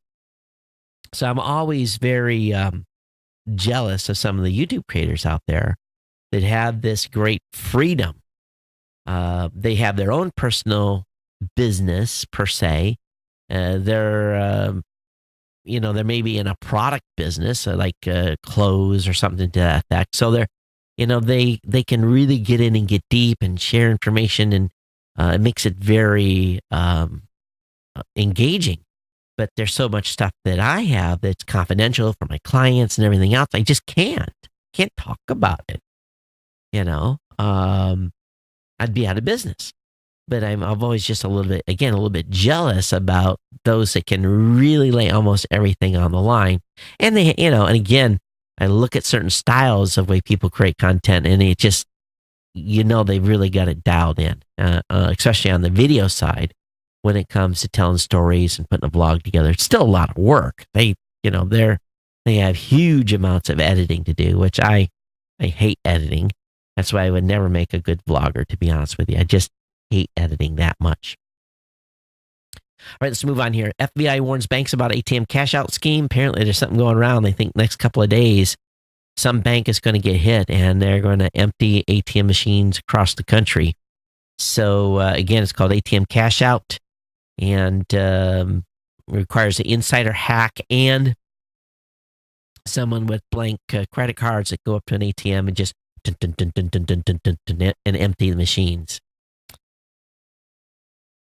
So I'm always very jealous of some of the YouTube creators out there that have this great freedom. They have their own personal business per se. They're maybe in a product business, like clothes or something to that effect. So they can really get in and get deep and share information, and it makes it very engaging. But there's so much stuff that I have that's confidential for my clients and everything else. I just can't talk about it. I'd be out of business. But I'm always just a little bit jealous about those that can really lay almost everything on the line. And they, and again, I look at certain styles of way people create content, and it just, they've really got it dialed in, especially on the video side. When it comes to telling stories and putting a vlog together, it's still a lot of work. They have huge amounts of editing to do, which I hate editing. That's why I would never make a good vlogger, to be honest with you. I just hate editing that much. All right, let's move on here. FBI warns banks about ATM cash out scheme. Apparently there's something going around. They think next couple of days, some bank is going to get hit, and they're going to empty ATM machines across the country. So again, it's called ATM cash out. And requires an insider hack and someone with blank credit cards that go up to an ATM and just and empty the machines.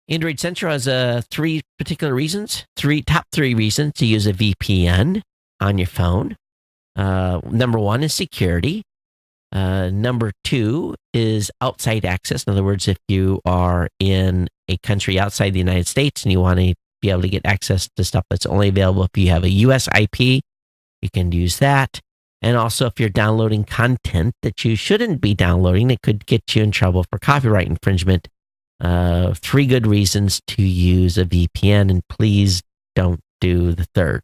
Android Central has top three reasons to use a VPN on your phone. Number one is security. Number two is outside access. In other words, if you are in a country outside the United States and you want to be able to get access to stuff that's only available if you have a US IP, you can use that. And also, if you're downloading content that you shouldn't be downloading, it could get you in trouble for copyright infringement. 3 good reasons to use a VPN, and please don't do the third.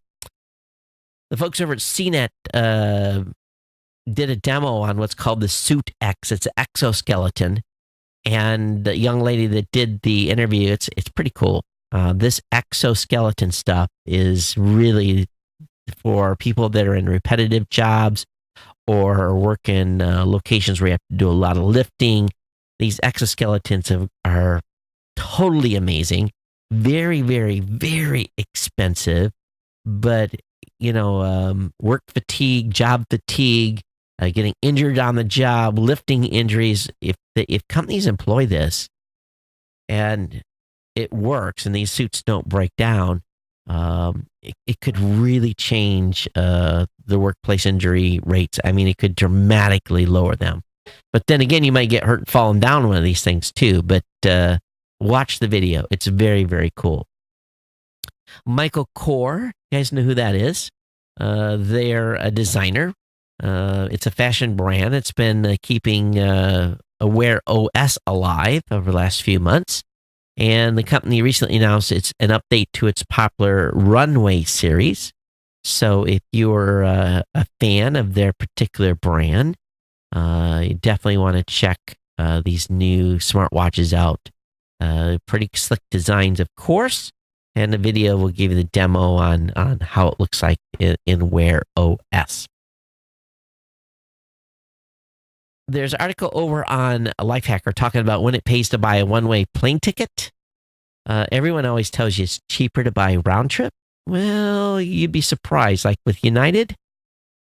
The folks over at CNET did a demo on what's called the Suit X. It's an exoskeleton. And the young lady that did the interview, it's pretty cool. This exoskeleton stuff is really for people that are in repetitive jobs or work in locations where you have to do a lot of lifting. These exoskeletons are totally amazing, very, very, very expensive, but work fatigue, job fatigue, getting injured on the job, lifting injuries. If companies employ this and it works and these suits don't break down, it could really change the workplace injury rates. I mean, it could dramatically lower them. But then again, you might get hurt falling down one of these things too. But watch the video. It's very, very cool. Michael Kors, you guys know who that is. They're a designer. It's a fashion brand. It's been keeping Wear OS alive over the last few months. And the company recently announced it's an update to its popular Runway series. So if you're a fan of their particular brand, you definitely want to check these new smartwatches out. Pretty slick designs, of course. And the video will give you the demo on how it looks like in Wear OS. There's an article over on Lifehacker talking about when it pays to buy a one-way plane ticket. Everyone always tells you it's cheaper to buy round trip. Well, you'd be surprised. Like with United,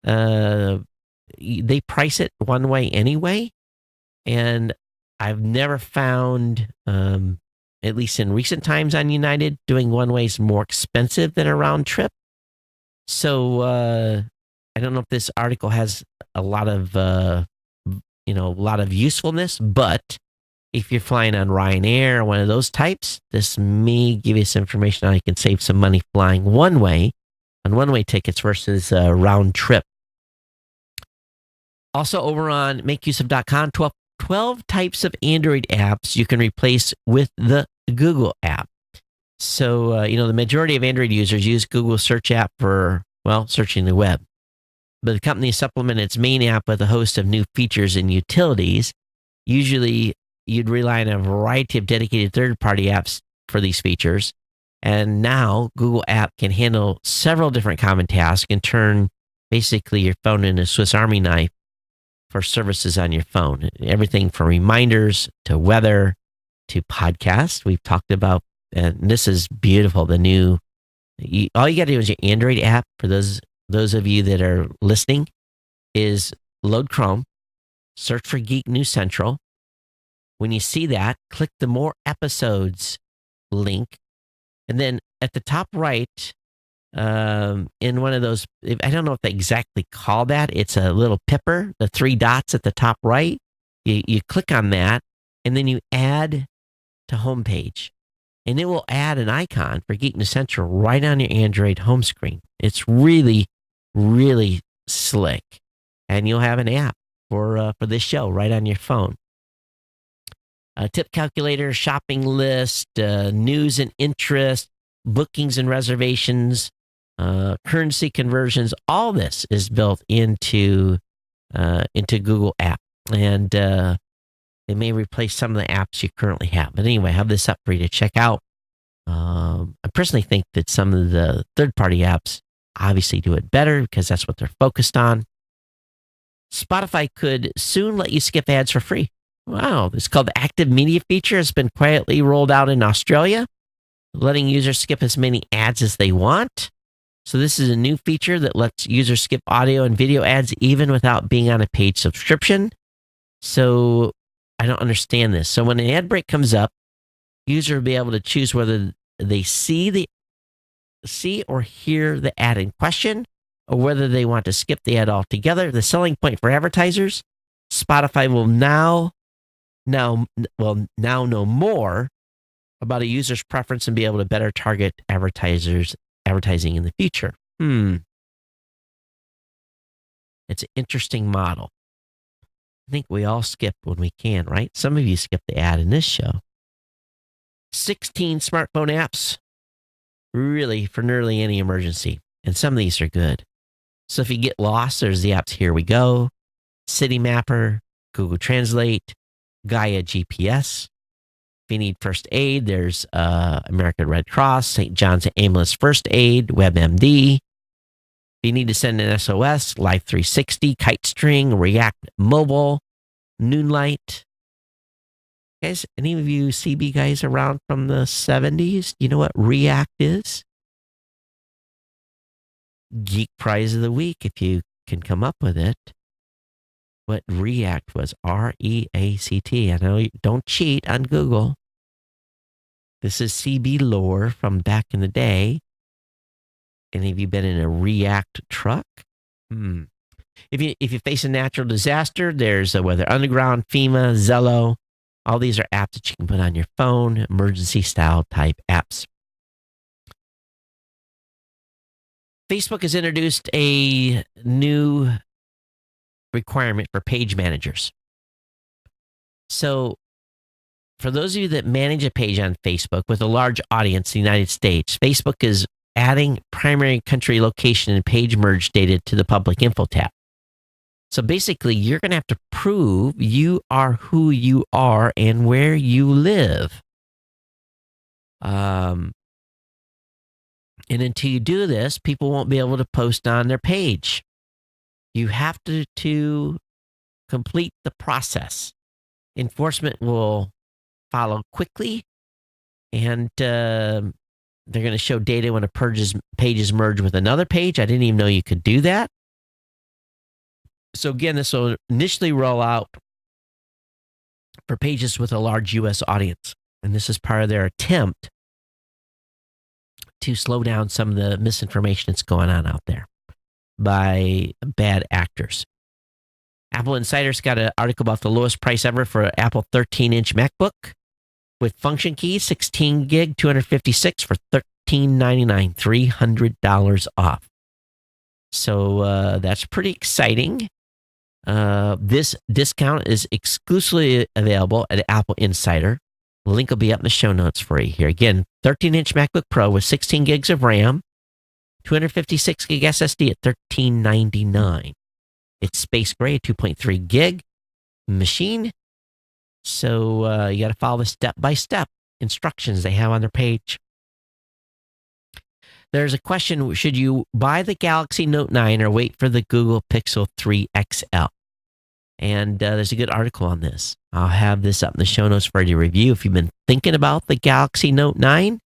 they price it one way anyway. And I've never found, at least in recent times on United, doing one way is more expensive than a round trip. So I don't know if this article has a lot of usefulness, but if you're flying on Ryanair or one of those types, this may give you some information on how you can save some money flying one way on one-way tickets versus round trip. Also over on makeuseof.com, 12 types of Android apps you can replace with the Google app. So, the majority of Android users use Google search app for, searching the web. But the company supplemented its main app with a host of new features and utilities. Usually, you'd rely on a variety of dedicated third-party apps for these features. And now, Google app can handle several different common tasks and turn basically your phone into a Swiss Army knife for services on your phone. Everything from reminders to weather to podcasts. We've talked about, and this is beautiful, all you got to do is your Android app, for those of you that are listening, is load Chrome, search for Geek News Central. When you see that, click the More Episodes link. And then at the top right, in one of those, I don't know if they exactly call that, it's a little pipper, the 3 dots at the top right. You click on that, and then you add to homepage. And it will add an icon for Geek News Central right on your Android home screen. It's really, really slick. And you'll have an app for this show right on your phone. Tip calculator, shopping list, news and interest, bookings and reservations, currency conversions. All this is built into Google App. And they may replace some of the apps you currently have. But anyway, I have this up for you to check out. I personally think that some of the third-party apps obviously do it better because that's what they're focused on. Spotify could soon let you skip ads for free. Wow, it's called the Active Media feature. It's been quietly rolled out in Australia, letting users skip as many ads as they want. So this is a new feature that lets users skip audio and video ads even without being on a paid subscription. So I don't understand this. So when an ad break comes up, user will be able to choose whether they see or hear the ad in question, or whether they want to skip the ad altogether. The selling point for advertisers: Spotify will now know more about a user's preference and be able to better target advertising in the future. It's It's an interesting model. I think we all skip when we can, right? Some of you skip the ad in this show. 16 smartphone apps, really for nearly any emergency. And some of these are good. So if you get lost, there's the apps Here We Go, City Mapper, Google Translate, Gaia GPS. If you need first aid, there's American Red Cross, St. John's Ambulance First Aid, WebMD. If you need to send an SOS, Life 360, KiteString, React Mobile, Noonlight. Guys, any of you CB guys around from the 70s? Do you know what React is? Geek Prize of the Week, if you can come up with it. What React was, R-E-A-C-T. I know, don't cheat on Google. This is CB lore from back in the day. Any of you been in a React truck? If you face a natural disaster, there's Weather Underground, FEMA, Zello. All these are apps that you can put on your phone, emergency style type apps. Facebook has introduced a new requirement for page managers. So for those of you that manage a page on Facebook with a large audience in the United States, Facebook is adding primary country location and page merge data to the public info tab. So basically, you're going to have to prove you are who you are and where you live. And until you do this, people won't be able to post on their page. You have to complete the process. Enforcement will follow quickly, and they're going to show data when a page is merged with another page. I didn't even know you could do that. So again, this will initially roll out for pages with a large U.S. audience. And this is part of their attempt to slow down some of the misinformation that's going on out there by bad actors. Apple Insider's got an article about the lowest price ever for an Apple 13-inch MacBook with function keys, 16 gig, 256 for $1,399, $300 off. So that's pretty exciting. This discount is exclusively available at Apple Insider. The link will be up in the show notes for you here. Again, 13-inch MacBook Pro with 16 gigs of RAM, 256 gig SSD at $1,399. It's space gray, 2.3 gig machine. So you got to follow the step-by-step instructions they have on their page. There's a question, should you buy the Galaxy Note 9 or wait for the Google Pixel 3 XL? And there's a good article on this. I'll have this up in the show notes for you to review. If you've been thinking about the Galaxy Note 9,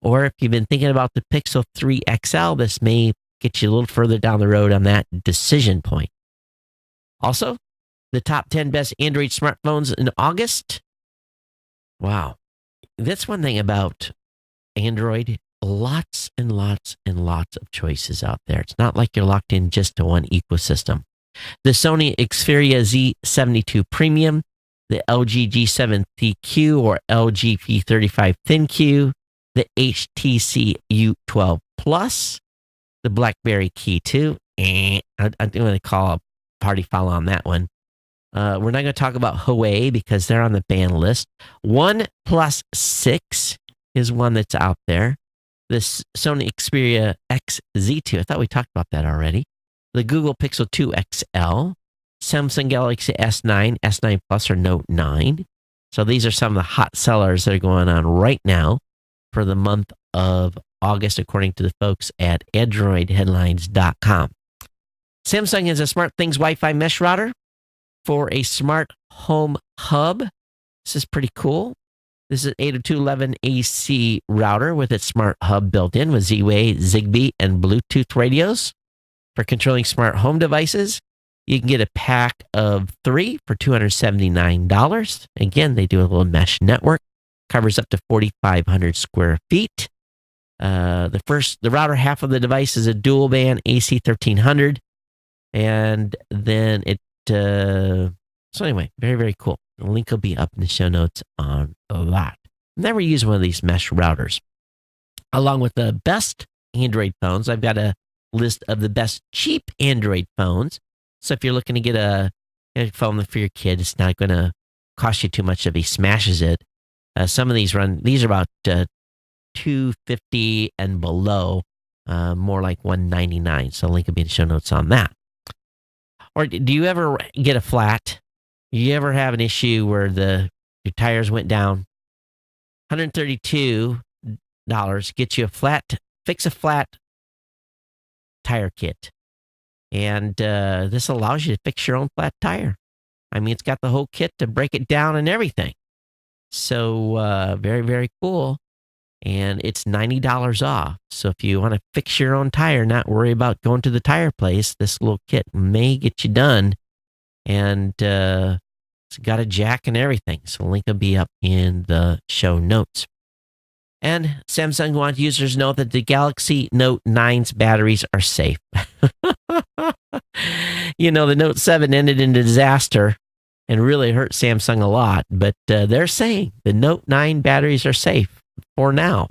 or if you've been thinking about the Pixel 3 XL, this may get you a little further down the road on that decision point. Also, the top 10 best Android smartphones in August. Wow. That's one thing about Android. Lots and lots and lots of choices out there. It's not like you're locked in just to one ecosystem. The Sony Xperia Z72 Premium, the LG G7 ThinQ or LG P35 ThinQ, the HTC U12 Plus, the BlackBerry Key 2. I'm going to call a party foul on that one. We're not going to talk about Huawei because they're on the ban list. OnePlus 6 is one that's out there. This Sony Xperia XZ2, I thought we talked about that already. The Google Pixel 2 XL, Samsung Galaxy S9, S9 Plus, or Note 9. So these are some of the hot sellers that are going on right now for the month of August, according to the folks at AndroidHeadlines.com. Samsung has a SmartThings Wi-Fi mesh router for a smart home hub. This is pretty cool. This is an 802.11ac router with its smart hub built in with Z-Wave, Zigbee, and Bluetooth radios. For controlling smart home devices, you can get a pack of 3 for $279. Again, they do a little mesh network. Covers up to 4,500 square feet. The router half of the device is a dual band AC 1300. And then so anyway, very, very cool. The link will be up in the show notes on that. Never use one of these mesh routers. Along with the best Android phones, I've got a list of the best cheap Android phones. So if you're looking to get a phone for your kid, it's not going to cost you too much if he smashes it. Some of these are about $250 and below, more like $199. So link will be in the show notes on that. Or do you ever get a flat? You ever have an issue where your tires went down? $132 gets you fix a flat tire kit. And this allows you to fix your own flat tire. I mean, it's got the whole kit to break it down and everything. So very, very cool. And it's $90 off. So if you want to fix your own tire, not worry about going to the tire place, this little kit may get you done. And it's got a jack and everything. So the link will be up in the show notes. And Samsung wants users to know that the Galaxy Note 9's batteries are safe. The Note 7 ended in disaster and really hurt Samsung a lot. But they're saying the Note 9 batteries are safe for now.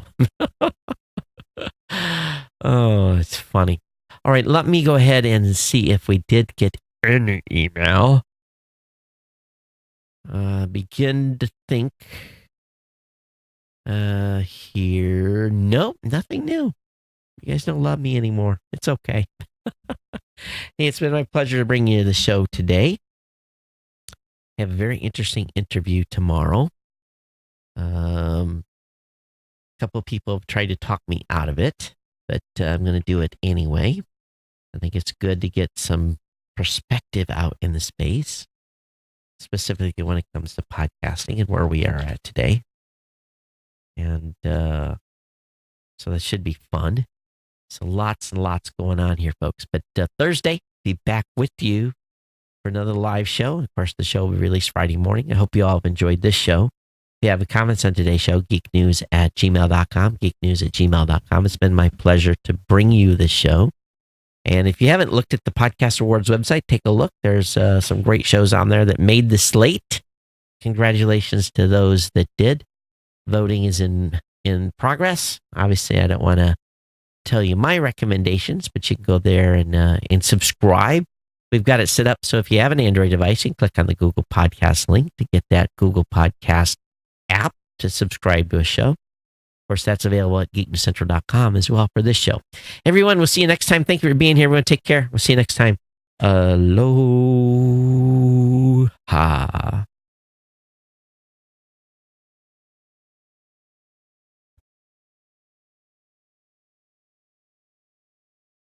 Oh, it's funny. All right, let me go ahead and see if we did get any email. Begin to think. Here. Nope, nothing new. You guys don't love me anymore. It's okay. Hey, it's been my pleasure to bring you the show today. I have a very interesting interview tomorrow. A couple of people have tried to talk me out of it, but I'm going to do it anyway. I think it's good to get some perspective out in the space, specifically when it comes to podcasting and where we are at today. And so that should be fun. So lots and lots going on here, folks. But Thursday, be back with you for another live show. Of course, the show will be released Friday morning. I hope you all have enjoyed this show. If you have comments on today's show, geeknews@gmail.com, geeknews@gmail.com. It's been my pleasure to bring you this show. And if you haven't looked at the Podcast Awards website, take a look. There's some great shows on there that made the slate. Congratulations to those that did. Voting is in progress. Obviously, I don't want to tell you my recommendations, but you can go there and subscribe. We've got it set up so if you have an Android device, you can click on the Google Podcast link to get that Google Podcast app to subscribe to a show. Of course, that's available at geeknewscentral.com as well for this show. Everyone, we'll see you next time. Thank you for being here. Everyone, take care. We'll see you next time. Aloha.